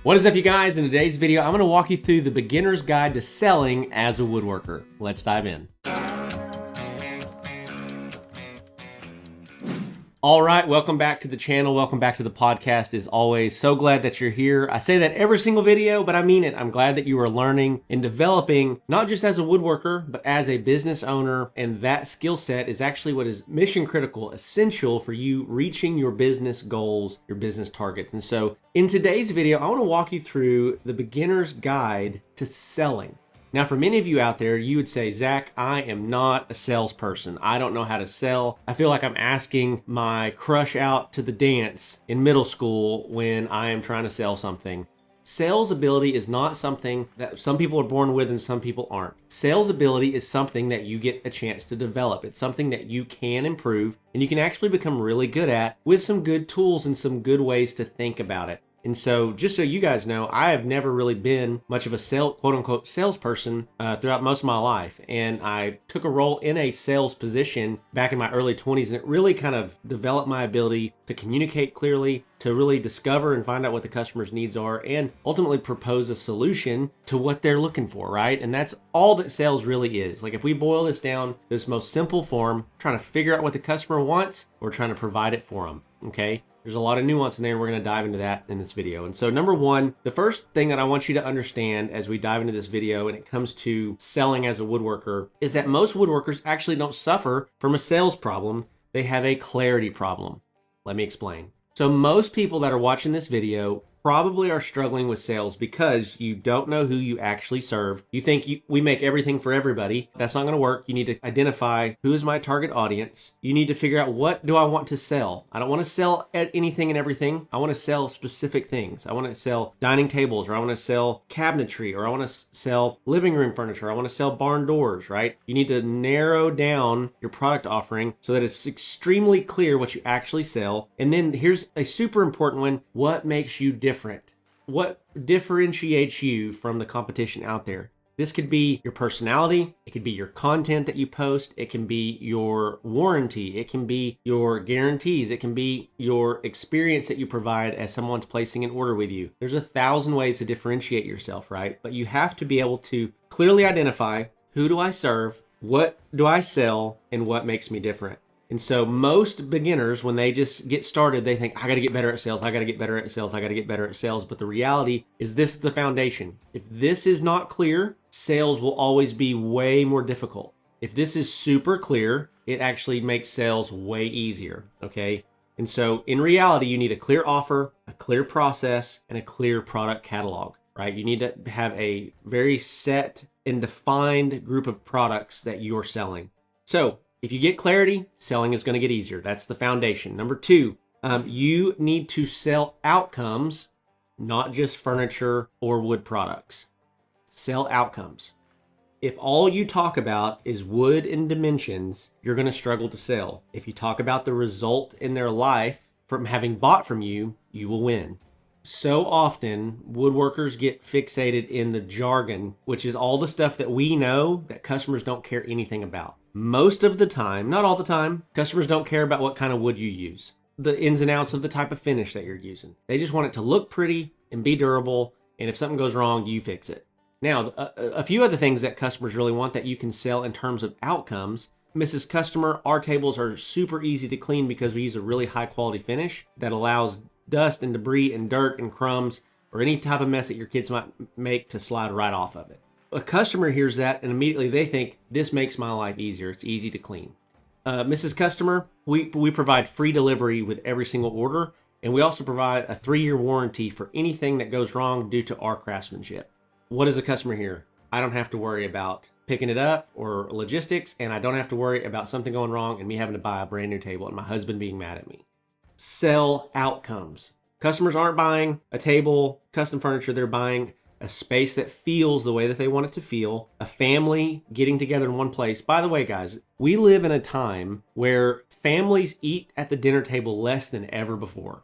What is up, you guys? In today's video, I'm going to walk you through the beginner's guide to selling as a woodworker. Let's dive in. All right, welcome back to the channel. Welcome back to the podcast. As always, so glad that you're here. I say that every single video, but I mean it. I'm glad that you are learning and developing, not just as a woodworker, but as a business owner. And that skill set is actually what is mission critical, essential for you reaching your business goals, your business targets. And so in today's video, I want to walk you through the beginner's guide to selling. Now, for many of you out there, you would say, Zach, I am not a salesperson. I don't know how to sell. I feel like I'm asking my crush out to the dance in middle school when I am trying to sell something. Sales ability is not something that some people are born with and some people aren't. Sales ability is something that you get a chance to develop. It's something that you can improve and you can actually become really good at with some good tools and some good ways to think about it. And so just so you guys know, I have never really been much of a quote unquote salesperson throughout most of my life. And I took a role in a sales position back in my early 20s, and it really kind of developed my ability to communicate clearly, to really discover and find out what the customer's needs are, and ultimately propose a solution to what they're looking for, right? And that's all that sales really is. Like, if we boil this down to this most simple form, trying to figure out what the customer wants, or trying to provide it for them, okay? There's a lot of nuance in there, and we're going to dive into that in this video. And so number one, the first thing that I want you to understand as we dive into this video and it comes to selling as a woodworker is that most woodworkers actually don't suffer from a sales problem. They have a clarity problem. Let me explain. So most people that are watching this video probably are struggling with sales because you don't know who you actually serve. You think we make everything for everybody. That's not going to work. You need to identify who is my target audience. You need to figure out, what do I want to sell? I don't want to sell anything and everything. I want to sell specific things. I want to sell dining tables, or I want to sell cabinetry, or I want to sell living room furniture. I want to sell barn doors, right? You need to narrow down your product offering so that it's extremely clear what you actually sell. And then here's a super important one. What makes you different? What differentiates you from the competition out there? This could be your personality. It could be your content that you post. It can be your warranty. It can be your guarantees. It can be your experience that you provide as someone's placing an order with you. There's 1,000 ways to differentiate yourself, right? But you have to be able to clearly identify, who do I serve? What do I sell? And what makes me different? And so most beginners, when they just get started, they think, I got to get better at sales. I got to get better at sales. I got to get better at sales. But the reality is, this is the foundation. If this is not clear, sales will always be way more difficult. If this is super clear, it actually makes sales way easier. Okay. And so in reality, you need a clear offer, a clear process, and a clear product catalog, right? You need to have a very set and defined group of products that you're selling. So if you get clarity, selling is going to get easier. That's the foundation. Number two, you need to sell outcomes, not just furniture or wood products. Sell outcomes. If all you talk about is wood and dimensions, you're going to struggle to sell. If you talk about the result in their life from having bought from you, you will win. So often, woodworkers get fixated in the jargon, which is all the stuff that we know that customers don't care anything about. Most of the time, not all the time, customers don't care about what kind of wood you use, the ins and outs of the type of finish that you're using. They just want it to look pretty and be durable, and if something goes wrong, you fix it. Now, a few other things that customers really want that you can sell in terms of outcomes. Mrs. Customer, our tables are super easy to clean because we use a really high quality finish that allows dust and debris and dirt and crumbs or any type of mess that your kids might make to slide right off of it. A customer hears that and immediately they think, this makes my life easier. It's easy to clean. Mrs. Customer, we provide free delivery with every single order, and we also provide a 3-year warranty for anything that goes wrong due to our craftsmanship. What is a customer here? I don't have to worry about picking it up or logistics, and I don't have to worry about something going wrong and me having to buy a brand new table and my husband being mad at me. Sell outcomes. Customers aren't buying a table, custom furniture. They're buying a space that feels the way that they want it to feel, a family getting together in one place. By the way, guys, we live in a time where families eat at the dinner table less than ever before.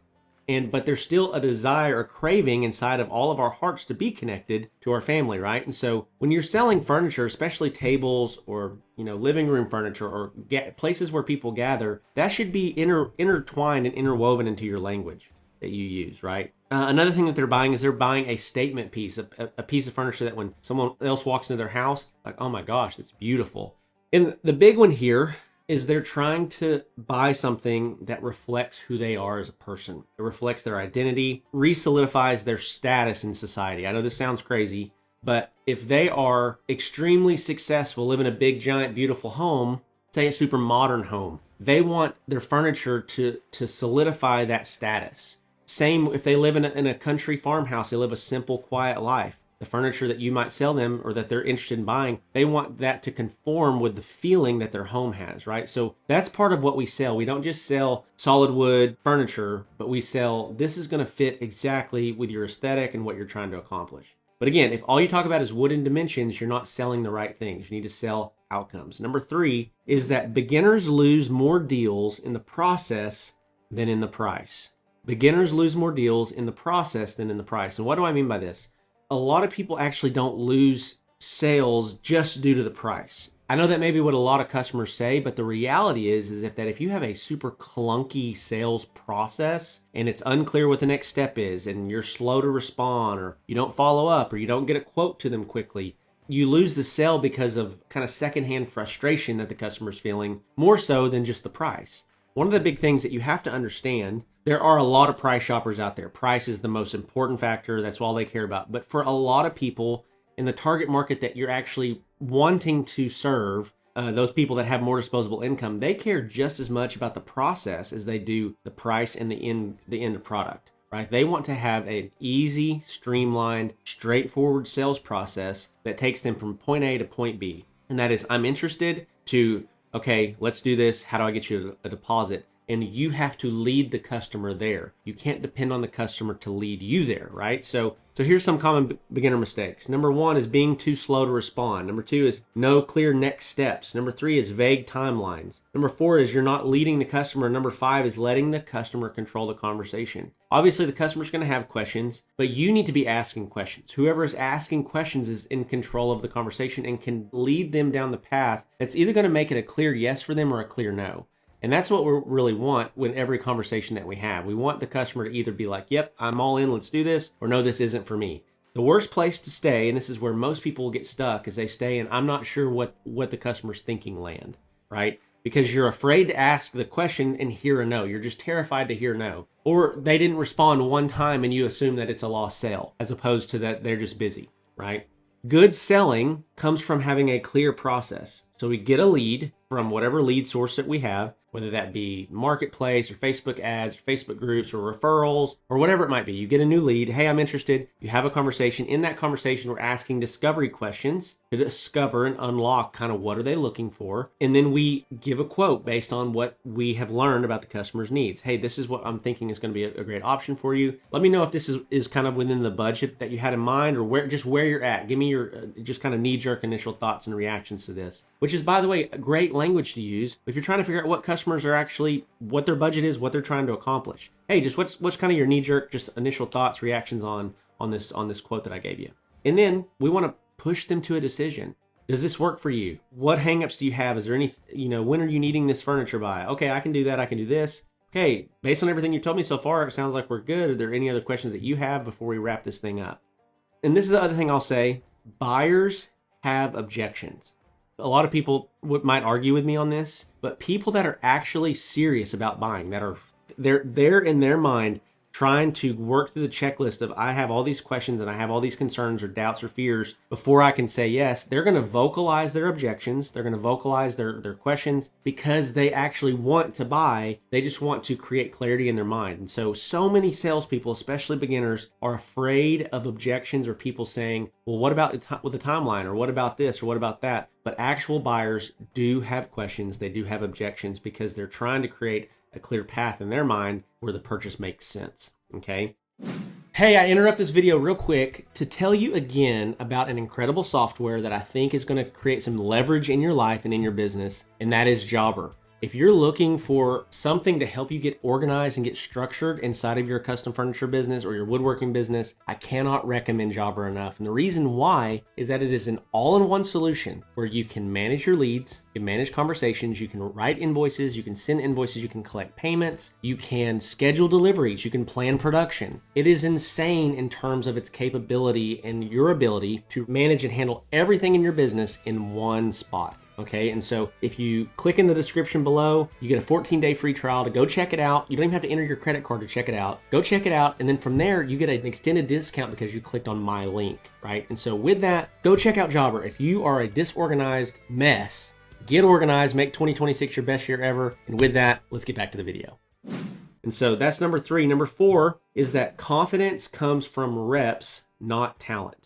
But there's still a desire or craving inside of all of our hearts to be connected to our family, right? And so when you're selling furniture, especially tables or, living room furniture or places where people gather, that should be intertwined and interwoven into your language that you use, right? Another thing that they're buying is they're buying a statement piece, a piece of furniture that when someone else walks into their house, like, oh my gosh, that's beautiful. And the big one here is they're trying to buy something that reflects who they are as a person. It reflects their identity, re-solidifies their status in society. I know this sounds crazy, but if they are extremely successful, live in a big, giant, beautiful home, say a super modern home, they want their furniture to solidify that status. Same if they live in a country farmhouse, they live a simple, quiet life. The furniture that you might sell them or that they're interested in buying, they want that to conform with the feeling that their home has, right? So that's part of what we sell. We don't just sell solid wood furniture, but we sell, this is going to fit exactly with your aesthetic and what you're trying to accomplish. But again, if all you talk about is wood and dimensions, you're not selling the right things. You need to sell outcomes. Number 3 is that beginners lose more deals in the process than in the price. Beginners lose more deals in the process than in the price. And what do I mean by this? A lot of people actually don't lose sales just due to the price. I know that may be what a lot of customers say, but the reality is if you have a super clunky sales process and it's unclear what the next step is and you're slow to respond or you don't follow up or you don't get a quote to them quickly, you lose the sale because of kind of secondhand frustration that the customer's feeling more so than just the price. One of the big things that you have to understand, there are a lot of price shoppers out there. Price is the most important factor. That's all they care about. But for a lot of people in the target market that you're actually wanting to serve, those people that have more disposable income, they care just as much about the process as they do the price and the end product, right? They want to have an easy, streamlined, straightforward sales process that takes them from point A to point B. And that is, I'm interested to, okay, let's do this. How do I get you a deposit? And you have to lead the customer there. You can't depend on the customer to lead you there, right? So here's some common beginner mistakes. Number 1 is being too slow to respond. Number 2 is no clear next steps. Number 3 is vague timelines. Number 4 is you're not leading the customer. Number 5 is letting the customer control the conversation. Obviously, the customer's going to have questions, but you need to be asking questions. Whoever is asking questions is in control of the conversation and can lead them down the path that's either going to make it a clear yes for them or a clear no. And that's what we really want with every conversation that we have. We want the customer to either be like, yep, I'm all in, let's do this, or no, this isn't for me. The worst place to stay, and this is where most people get stuck, is they stay and I'm not sure what the customer's thinking land, right? Because you're afraid to ask the question and hear a no. You're just terrified to hear no. Or they didn't respond one time and you assume that it's a lost sale, as opposed to that they're just busy, right? Good selling comes from having a clear process. So we get a lead from whatever lead source that we have, whether that be marketplace or Facebook ads or Facebook groups or referrals or whatever it might be. You get a new lead. Hey, I'm interested. You have a conversation. In that conversation, we're asking discovery questions to discover and unlock kind of what are they looking for. And then we give a quote based on what we have learned about the customer's needs. Hey, this is what I'm thinking is going to be a great option for you. Let me know if this is kind of within the budget that you had in mind or where you're at. Give me your just kind of knee-jerk initial thoughts and reactions to this, which is, by the way, a great language to use if you're trying to figure out what customers are actually, what their budget is, what they're trying to accomplish. Hey, just what's kind of your knee-jerk, just initial thoughts, reactions on this quote that I gave you. And then we want to push them to a decision. Does this work for you? What hangups do you have? Is there any, when are you needing this furniture by? Okay, I can do that. I can do this. Okay, based on everything you've told me so far, it sounds like we're good. Are there any other questions that you have before we wrap this thing up? And this is the other thing I'll say. Buyers have objections. A lot of people might argue with me on this, but people that are actually serious about buying, they're in their mind trying to work through the checklist of I have all these questions and I have all these concerns or doubts or fears before I can say yes, they're going to vocalize their objections. They're going to vocalize their questions because they actually want to buy. They just want to create clarity in their mind. And so many salespeople, especially beginners, are afraid of objections or people saying, well, what about with the timeline, or what about this, or what about that? But actual buyers do have questions. They do have objections because they're trying to create a clear path in their mind where the purchase makes sense, okay? Hey, I interrupt this video real quick to tell you again about an incredible software that I think is going to create some leverage in your life and in your business, and that is Jobber. If you're looking for something to help you get organized and get structured inside of your custom furniture business or your woodworking business, I cannot recommend Jobber enough. And the reason why is that it is an all-in-one solution where you can manage your leads, you can manage conversations, you can write invoices, you can send invoices, you can collect payments, you can schedule deliveries, you can plan production. It is insane in terms of its capability and your ability to manage and handle everything in your business in one spot. Okay, and so if you click in the description below, you get a 14-day free trial to go check it out. You don't even have to enter your credit card to check it out. Go check it out, and then from there, you get an extended discount because you clicked on my link, right? And so with that, go check out Jobber. If you are a disorganized mess, get organized, make 2026 your best year ever. And with that, let's get back to the video. And so that's number 3. Number 4 is that confidence comes from reps, not talent.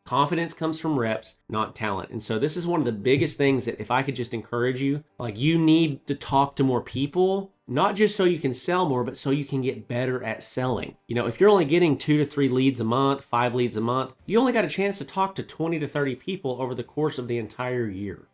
Confidence comes from reps, not talent. And so this is one of the biggest things that if I could just encourage you, like you need to talk to more people, not just so you can sell more, but so you can get better at selling. You know, if you're only getting 2 to 3 leads a month, 5 leads a month, you only got a chance to talk to 20 to 30 people over the course of the entire year.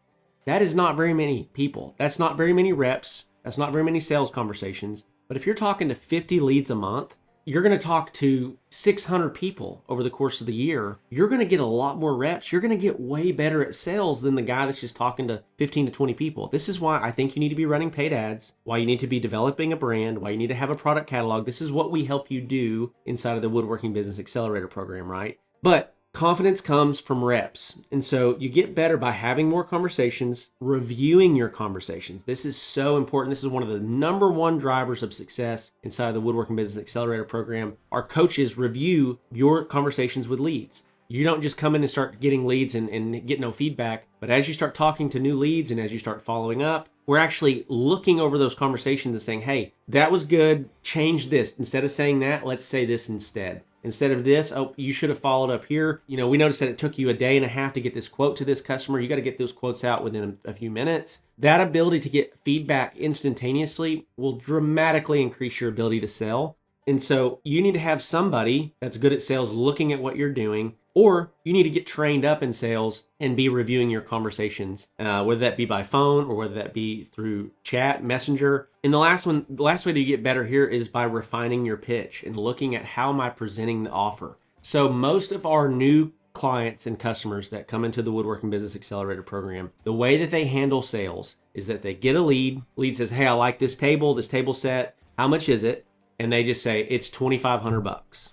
That is not very many people. That's not very many reps. That's not very many sales conversations. But if you're talking to 50 leads a month, you're going to talk to 600 people over the course of the year. You're going to get a lot more reps. You're going to get way better at sales than the guy that's just talking to 15 to 20 people. This is why I think you need to be running paid ads, why you need to be developing a brand, why you need to have a product catalog. This is what we help you do inside of the Woodworking Business Accelerator program, right? But confidence comes from reps. And so you get better by having more conversations, reviewing your conversations. This is so important. This is one of the number 1 drivers of success inside of the Woodworking Business Accelerator program. Our coaches review your conversations with leads. You don't just come in and start getting leads and get no feedback, but as you start talking to new leads and as you start following up, we're actually looking over those conversations and saying, hey, that was good, change this. Instead of saying that, let's say this instead. Instead of this, oh, you should have followed up here. You know, we noticed that it took you a day and a half to get this quote to this customer. You got to get those quotes out within a few minutes. That ability to get feedback instantaneously will dramatically increase your ability to sell. And so you need to have somebody that's good at sales looking at what you're doing, or you need to get trained up in sales and be reviewing your conversations, whether that be by phone or whether that be through chat, messenger. And the last way that you get better here is by refining your pitch and looking at how am I presenting the offer. So most of our new clients and customers that come into the Woodworking Business Accelerator program, the way that they handle sales is that they get a lead. Lead says, hey, I like this table set. How much is it? And they just say, it's $2,500.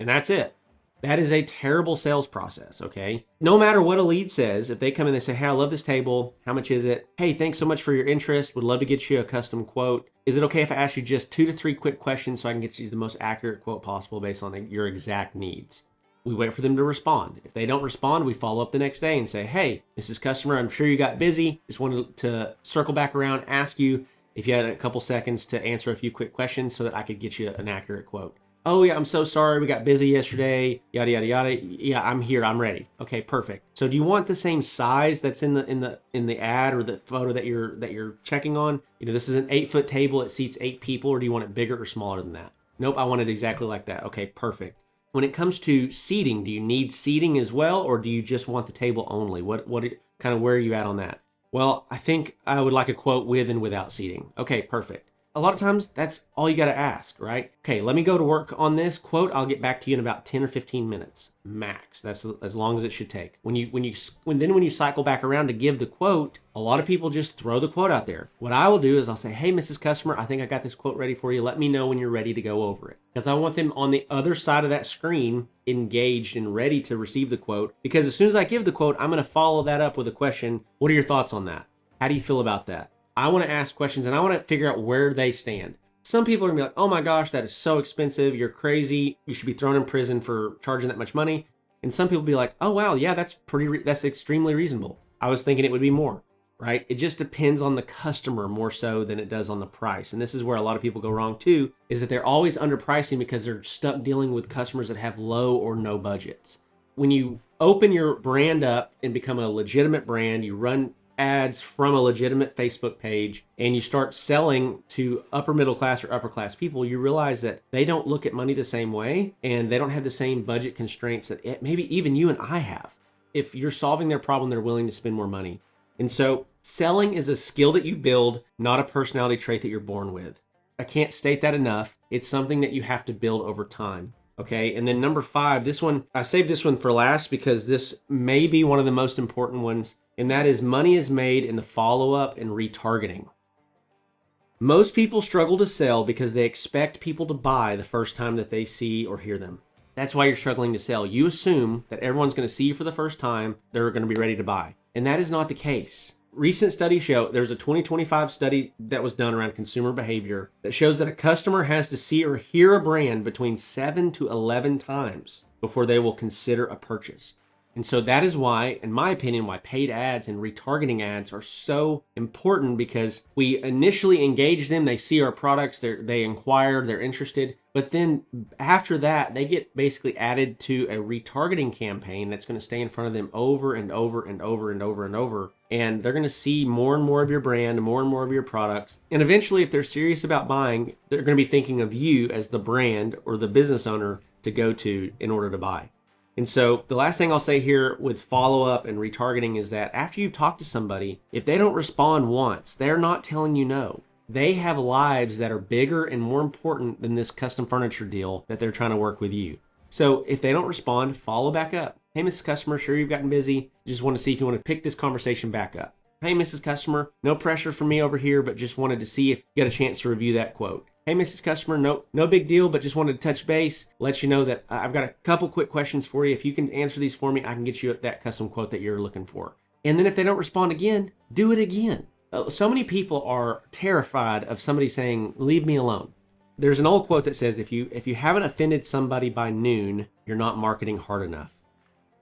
And that's it. That is a terrible sales process, okay? No matter what a lead says, if they come in and they say, hey, I love this table. How much is it? Hey, thanks so much for your interest. Would love to get you a custom quote. Is it okay if I ask you just 2 to 3 quick questions so I can get you the most accurate quote possible based on your exact needs? We wait for them to respond. If they don't respond, we follow up the next day and say, hey, Mrs. Customer, I'm sure you got busy. Just wanted to circle back around, ask you if you had a couple seconds to answer a few quick questions so that I could get you an accurate quote. Oh yeah, I'm so sorry. We got busy yesterday. Yada, yada, yada. Yeah, I'm here. I'm ready. Okay, perfect. So do you want the same size that's in the ad or the photo that you're checking on? You know, this is an 8-foot table. It seats 8 people, or do you want it bigger or smaller than that? Nope, I want it exactly like that. Okay, perfect. When it comes to seating, do you need seating as well, or do you just want the table only? What kind of, where are you at on that? Well, I think I would like a quote with and without seating. Okay, perfect. A lot of times that's all you got to ask, right? Okay, let me go to work on this quote. I'll get back to you in about 10 or 15 minutes max. That's as long as it should take. When you cycle back around to give the quote, a lot of people just throw the quote out there. What I will do is I'll say, hey, Mrs. Customer, I think I got this quote ready for you. Let me know when you're ready to go over it. Because I want them on the other side of that screen engaged and ready to receive the quote. Because as soon as I give the quote, I'm going to follow that up with a question. What are your thoughts on that? How do you feel about that? I want to ask questions and I want to figure out where they stand. Some people are gonna be like, oh my gosh, that is so expensive. You're crazy. You should be thrown in prison for charging that much money. And some people be like, oh wow, yeah, that's extremely reasonable. I was thinking it would be more, right? It just depends on the customer more so than it does on the price. And this is where a lot of people go wrong too, is that they're always underpricing because they're stuck dealing with customers that have low or no budgets. When you open your brand up and become a legitimate brand, you run ads from a legitimate Facebook page and you start selling to upper middle class or upper class people, you realize that they don't look at money the same way and they don't have the same budget constraints that maybe even you and I have. If you're solving their problem, they're willing to spend more money. And so Selling is a skill that you build, not a personality trait that you're born with. I can't state that enough. It's something that you have to build over time. Okay, and then number 5, this one, I saved this one for last because this may be one of the most important ones, and that is money is made in the follow-up and retargeting. Most people struggle to sell because they expect people to buy the first time that they see or hear them. That's why you're struggling to sell. You assume that everyone's going to see you for the first time, they're going to be ready to buy. And that is not the case. Recent studies show, there's a 2025 study that was done around consumer behavior that shows that a customer has to see or hear a brand between 7 to 11 times before they will consider a purchase. And so that is why, in my opinion, why paid ads and retargeting ads are so important, because we initially engage them, they see our products, they inquire, they're interested, but then after that, they get basically added to a retargeting campaign that's going to stay in front of them over and over and over and over and over. And they're going to see more and more of your brand, more and more of your products. And eventually, if they're serious about buying, they're going to be thinking of you as the brand or the business owner to go to in order to buy. And so the last thing I'll say here with follow-up and retargeting is that after you've talked to somebody, if they don't respond once, they're not telling you no. They have lives that are bigger and more important than this custom furniture deal that they're trying to work with you. So if they don't respond, follow back up. Hey, Mrs. Customer, sure you've gotten busy. Just want to see if you want to pick this conversation back up. Hey, Mrs. Customer, no pressure from me over here, but just wanted to see if you got a chance to review that quote. Hey, Mrs. Customer, no big deal, but just wanted to touch base, let you know that I've got a couple quick questions for you. If you can answer these for me, I can get you that custom quote that you're looking for. And then if they don't respond again, do it again. So many people are terrified of somebody saying, leave me alone. There's an old quote that says, if you haven't offended somebody by noon, you're not marketing hard enough.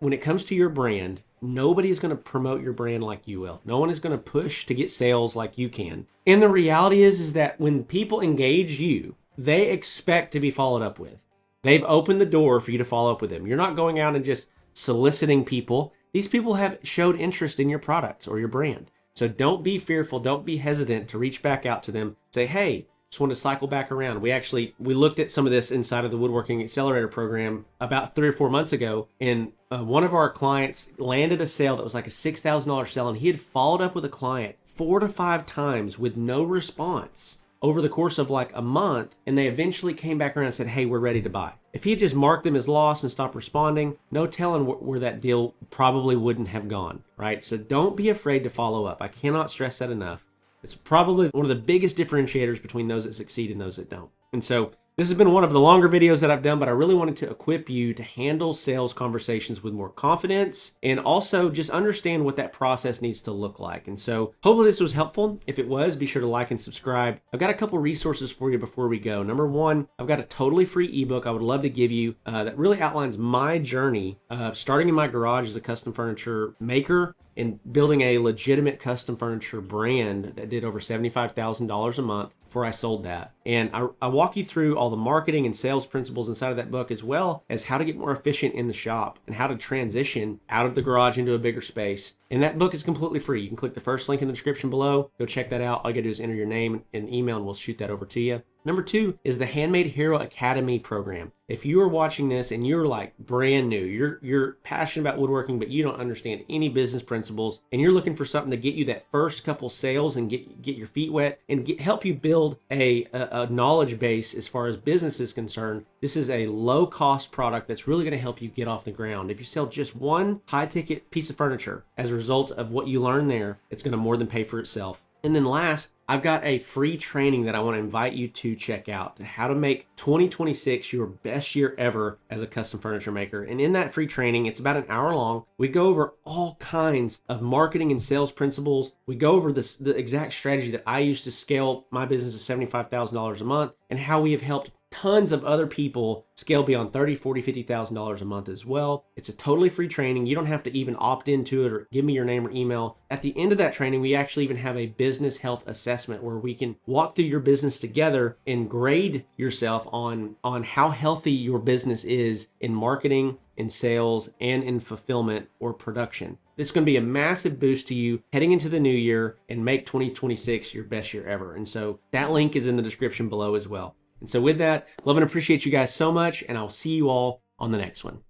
When it comes to your brand, nobody's going to promote your brand like you will. No one is going to push to get sales like you can. And the reality is that when people engage you, they expect to be followed up with. They've opened the door for you to follow up with them. You're not going out and just soliciting people. These people have showed interest in your products or your brand. So don't be fearful. Don't be hesitant to reach back out to them. Say, hey, just want to cycle back around. We looked at some of this inside of the Woodworking Accelerator program about 3 or 4 months ago, and one of our clients landed a sale that was like a $6,000 sale, and he had followed up with a client 4 to 5 times with no response over the course of like a month, and they eventually came back around and said, hey, we're ready to buy. If he had just marked them as lost and stopped responding, no telling where that deal probably wouldn't have gone, right? So don't be afraid to follow up. I cannot stress that enough. It's probably one of the biggest differentiators between those that succeed and those that don't. And so this has been one of the longer videos that I've done, but I really wanted to equip you to handle sales conversations with more confidence and also just understand what that process needs to look like. And so hopefully this was helpful. If it was, be sure to like and subscribe. I've got a couple resources for you before we go. Number 1, I've got a totally free ebook I would love to give you that really outlines my journey of starting in my garage as a custom furniture maker and building a legitimate custom furniture brand that did over $75,000 a month before I sold that. And I walk you through all the marketing and sales principles inside of that book, as well as how to get more efficient in the shop and how to transition out of the garage into a bigger space. And that book is completely free. You can click the first link in the description below. Go check that out. All you gotta do is enter your name and email, and we'll shoot that over to you. Number 2 is the Handmade Hero Academy program. If you are watching this and you're like brand new, you're passionate about woodworking, but you don't understand any business principles, and you're looking for something to get you that first couple sales and get your feet wet and help you build a knowledge base as far as business is concerned, this is a low cost product that's really going to help you get off the ground. If you sell just one high ticket piece of furniture as a result of what you learn there, it's going to more than pay for itself. And then last, I've got a free training that I want to invite you to check out, how to make 2026 your best year ever as a custom furniture maker. And in that free training, it's about an hour long. We go over all kinds of marketing and sales principles. We go over the exact strategy that I use to scale my business to $75,000 a month, and how we have helped tons of other people scale beyond $30,000, $40,000, $50,000 a month as well. It's a totally free training. You don't have to even opt into it or give me your name or email. At the end of that training, we actually even have a business health assessment where we can walk through your business together and grade yourself on how healthy your business is in marketing, in sales, and in fulfillment or production. This is going to be a massive boost to you heading into the new year and make 2026 your best year ever. And so that link is in the description below as well. And so with that, love and appreciate you guys so much, and I'll see you all on the next one.